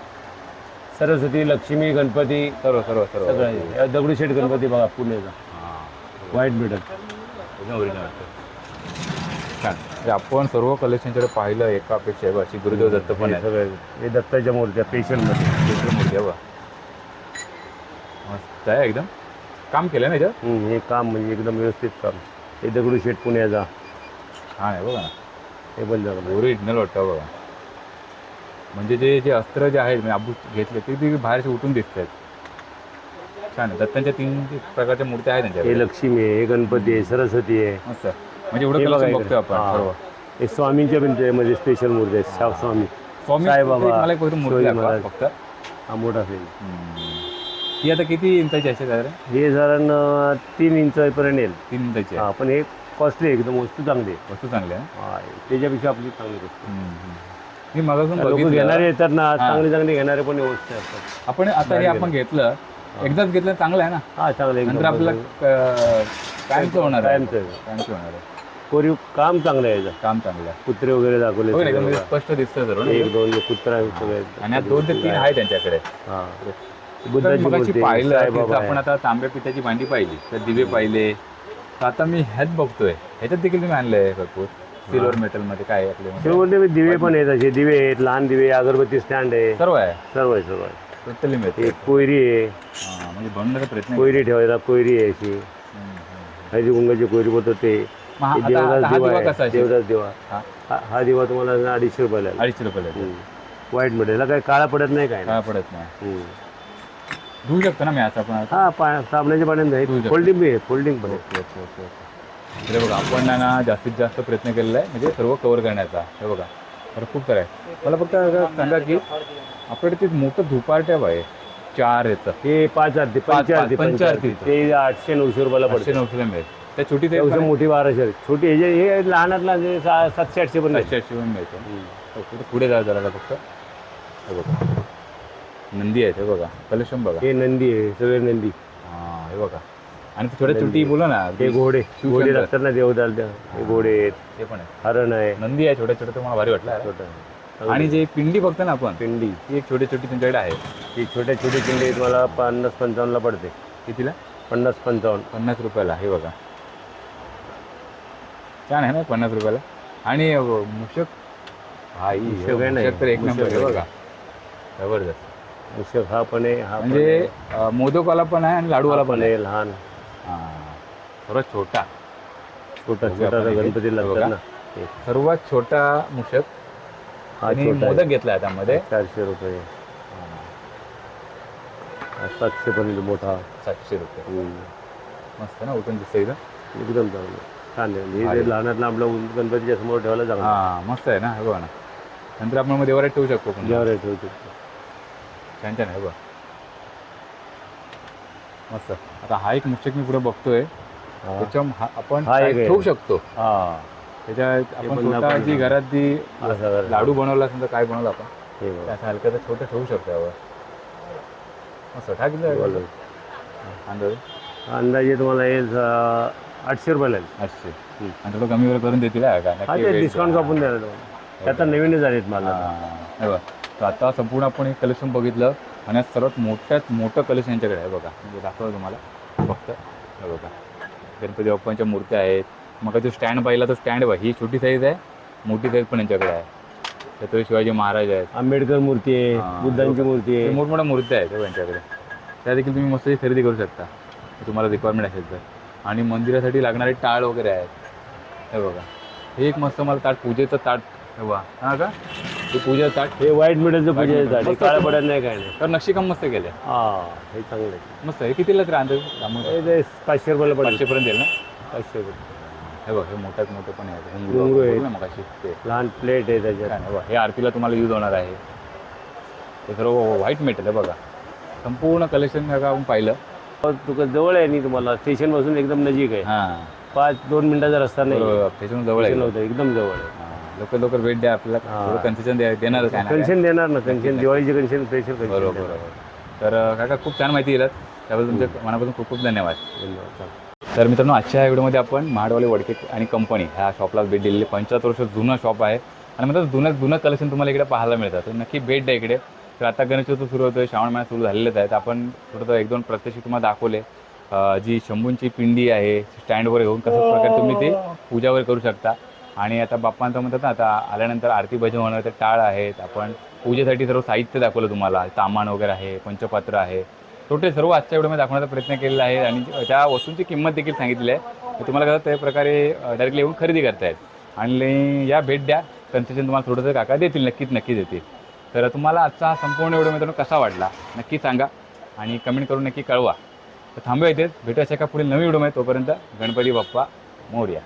सरस्वती लक्ष्मी गणपती सर्व सर्व सर्व सगळं आहे. या दगडूशेठ गणपती बघा पुण्याचा हां व्हाईट मेटल एकदम ओरिजिनल वाटतं. छान. म्हणजे आपण सर्व कलेक्शनकडे पाहिलं एकापेक्षा एक अशी गुरुदेव दत्त पण आहे. सगळे हे दत्ताच्या मूर्त्या पेशंटमध्ये दुसरी मूर्ती आहे बघा. मस्त आहे एकदम काम केलं ना याच्यात. हे काम म्हणजे एकदम व्यवस्थित काम हे दगडूशेठ पुण्याचा छान आहे बघा ना. हे पण झालं ओरिजिनल वाटतं बघा. म्हणजे जे अस्त्र जे आहेत म्हणजे आपण घेतले ते बाहेरचे उठून दिसत आहेत. छान आहे. दत्तांच्या 3 प्रकारच्या मूर्त्या आहेत हे त्यांच्याकडे. लक्ष्मी आहे हे गणपती आहे सरस्वती आहे मस्त म्हणजे एवढं हे बघा कलेक्शन इकडे. बघतोय आपण हां. सर्व. हे स्वामींच्या पण मध्ये स्पेशल मूर्ती आहेत स्वामी स्वामी साईबाबा, मला एक फक्त मूर्ती शिवाजी दाखवा महाराज. फक्त. हा मोठा फेल ही आता किती इंचाची असेल साधारण? हे साधारण 3 इंचापर्यंत येईल 3 इंचाची आहे. हा पण हे कॉस्टली एकदम वस्तू चांगली आहे वस्तू चांगली आहे. हा, त्याच्यापेक्षा आपली चांगली वस्तू मी मगासून लोक बघितलं. घेणारे येतात ना हां. चांगले चांगले घेणारे पण व्यवस्थित असतात आपण आता हे आपण घेतलं एकदाच घेतलं चांगलं आहे ना, हा चांगलं नंतर एकदम आपल्याला कायमचं होणार आहे. कायमचं आहे. कायमचं होणार आहे. कोरीव काम चांगलं आहे याचं. काम चांगलं आहे. कुत्रे वगैरे दाखवले हो ना, सगळे एकदम बघा. स्पष्ट दिसतं सर्व ना. एक दोन कुत्रा आहे सगळे. आणि आता 2 ते 3 आहे त्यांच्याकडे. हा तर बुद्धाची मगाशी मूर्ती, पाहिलं साईबाबा तिथं आहे. आपण आता तांब्या पित्याची भांडी पाहिली, तर दिवे पाहिले, तर आता मी ह्याच बघतोय. ह्याच्यात देखील तुम्ही आणलंय भरपूर सिल्वर मेटलमध्ये. काय आहे आपले शेवटचे दिवे पण आहेत, असे दिवे आहेत, लहान दिवे, अगरबत्ती स्टँड आहे, सर्व आहे, सर्व आहे सर्व आहे. टोटली मिळते. एक कोयरी आहे, म्हणजे बनवण्याचा प्रयत्न आहे. कोयरी ठेवायला कोयरी आहे अशी, हळदी कुंकाची कोयरी बोलतो ते. मग हे आता देवदास हा दिवा दिवा आहे, कसा आहे? देवदास दिवा. हा. हा दिवा तुम्हाला 250 रुपयाला आहे. 250 रुपयाला आहे. व्हाईट मध्ये याला काही काळा पडत नाही काय काय पडत नाही. नाही. धुवू शकतो ना मी आता आपण? हा साबणाच्या पाण्यात धुवू आहे, शकतो. फोल्डिंग बी आहे, फोल्डिंग पण आहे. Okay okay okay okay. इकडे बघा, आपण ना जास्तीत जास्त प्रयत्न केलेला आहे म्हणजे सर्व कव्हर करण्याचा. हे बघा, तर खूप सारं आहे. मला फक्त सांगा की आपल्याकडे ते मोठं धुपार टॅब आहे 4 याचं, हे 5 आरती, पंचारती, पंचारती. ते 800-900 रुपयाला पडते. 800-900 मिळेल. त्या छोटी ते त्यापेक्षा मोठी 1200. छोटी हे लहानात लहान 700-800 पण नाही. 700 मिळतो. ओके, तर पुढे जा जरा फक्त. हे बघा, नंदी आहेत. हे बघा, कलेक्शन बघा. हे नंदी आहे, सगळे नंदी. हां, हे बघा. आणि ते छोट्या छोटी बोला ना, हे घोडे शिवशंकर. घोडे लागतात ना देवदाल, हे घोडे आहेत, ते पण आहे. हरण आहे नंदी आहे छोट्या छोट्या, तर मला भारी वाटलं. छोटा. आणि जे पिंडी बघतो ना आपण, पिंडी ती एक छोटी छोटी तुमच्याकडे आहे. ही छोट्या छोटी पिंडी आहेत, मला 50-55 ला पडते. कितीला? 50-55. 50 रुपयाला. हे बघा, छान आहे ना, 50 रुपयाला. आणि मुशक, हा मुशक आहे ना, मुशक तर एक मुशक नंबर आहे आहे. बघा, जबरदस्त. मुशक हा पण आहे, हा पण म्हणजे आहे. मोदकवाला पण आहे आणि लाडूवाला हा पण आहे. लहान हां, थोडा छोटा, छोटा बघूया छोटा आपण हे. गणपती बघा. लागतात ना ते. सर्वात छोटा मुशक. हा आणि छोटा मोदक घेतला त्यामध्ये 400 रुपये. हा 700 पर्यंत मोठा. 700 रुपये. हम्म. मस्त ना, उठून दिसतं इथं. एकदम चांगलं छान आहे. हे भारी. जे लहानात आपलं गणपतीच्या समोर ठेवायला चांगलं. हां, मस्त आहे ना. हे बघा ना, नंतर आपण मग देवाऱ्यात ठेवू शकतो पुन्हा. जेव्हा ठेवू शकतो. छान छान आहे बघा, मस्त. आता हा एक मुशक मी पुढे बघतोय, हा. त्याच्या आपण हा एक आहे. ठेवू शकतो. हा त्याच्यात आपण पण स्वतः आपण- जी घरात जी असं करा. लाडू बनवला असेल तर काय बनवलं आपण, हे बघा. त्याचं हलकं तर छोटं ठेवू शकतो यावर. मस्त टाकलं बोला. अंदाज अंदाजे तुम्हाला हे 800 रुपयाला आहे. 800. आणि थोडं कमी वगैरे करून देतील का? हा नक्की ते भेट डिस्काउंट द्या. कापून द्यायला तुम्हाला. ते आता नवीनच आलेत मला. हां, हे बघा. तर आता संपूर्ण आपण एक कलेक्शन बघितलं आणि आज सर्वात मोठ्यात मोठं कलेक्शन यांच्याकडे आहे बघा. म्हणजे दाखवलं तुम्हाला फक्त. हे बघा, गणपती बाप्पांच्या मूर्त्या आहेत. मग जो स्टँड पाहिला तो स्टँड बघा, ही छोटी साईज आहे, मोठी साईज पण यांच्याकडे आहे. छत्रपती शिवाजी महाराज आहेत, आंबेडकर मूर्ती आहे, हा, बुद्धांची मूर्ती ते आहे. मोठमोठ्या मूर्त्या आहेत यांच्याकडे. त्या देखील तुम्ही मस्त खरेदी करू शकता तुम्हाला रिक्वायरमेंट असेल तर. आणि मंदिरासाठी लागणारे टाळ वगैरे आहेत. हे बघा, हे एक मस्त मला ताट, पूजेचं ताट. हे बघा, हां का, हे पूजेचं ताट. हे व्हाईट मिडलचं White पूजेचं metal. झाड. हे मस्त काळं असतं. पडत नाही काय नाही. तर नक्षीकाम मस्त केलं. हा हे चांगलं आहे. मस्त आहे. कितीला तर अंदाज हे जे 500 रुपयाला पडेल. 500 पर्यंत येईल ना. 500 रुपये. हे बघ, हे मोठ्यात मोठं पण आहे. घुंगरू आहे. ना मगाशी ते लहान प्लेट आहे त्याच्यात. छान आहे बघा. हे आरतीला तुम्हाला यूज होणार आहे. हे सर्व व्हाईट मेटल आहे बघा. संपूर्ण कलेक्शन आपण पाहिलं. तुका जवळ आहे नाही तुम्हाला, स्टेशन पासून एकदम नजीक आहे. हां, 2 मिनिटाचा रस्ता नाही. बरोबर. त्याच्यातून जवळ आहे. नव्हतं एकदम जवळ आहे. लवकर लवकर भेट द्या. आपल्याला हां. थोडं कन्सेशन देणारच आहे ना काय. कन्शन देणार ना, कन्शन दिवाळीचे कन्शन स्पेशल कन्शन. बरोबर बरोबर. तर काका खूप छान माहिती दिलात, त्याबद्दल तुमच्या मनापासून खूप खूप धन्यवाद. धन्यवाद. तर मित्रांनो, आजच्या या व्हिडिओमध्ये आपण महाडवाले वडके आणि कंपनी ह्या शॉपला भेट दिलेली. 75 वर्ष जुनं शॉप आहे आणि म्हणजे जुनं कलेक्शन तुम्हाला इकडे पाहायला मिळतं. तर नक्की भेट द्या इकडे. तर आता गणेशोत्सव सुरू होतो आहे, श्रावण महिना सुरू झालेलेच आहेत. आपण थोडंसं 1-2 प्रत्यक्ष तुम्हाला दाखवले. जी शंभूंची पिंडी आहे, स्टँडवर घेऊन कसं प्रकारे तुम्ही ते पूजा वगैरे करू शकता. आणि आता बाप्पांचं म्हणतात ना, आता आल्यानंतर आरती भजन होणार, तर टाळ आहेत. आपण पूजेसाठी सर्व साहित्य दाखवलं तुम्हाला, तामान वगैरे आहे, पंचपात्र आहे. टोटल सर्व आजच्या व्हिडिओमध्ये दाखवण्याचा प्रयत्न केलेला आहे आणि त्या वस्तूंची किंमत देखील सांगितली आहे. तर तुम्हाला कसं त्या प्रकारे डायरेक्टली येऊन खरेदी करता येईल. आणि या भेट द्या, कन्सेशन तुम्हाला थोडंसं काका देतील, नक्कीच देतील. तर तुम्हाला आजचा हा संपूर्ण व्हिडिओ मित्रांनो कसा वाटला नक्की सांगा आणि कमेंट करून नक्की कळवा. तर थांबूया इथेच, भेटूया एका पुढील नवीन व्हिडिओमध्ये. तोपर्यंत गणपती बाप्पा मोरया.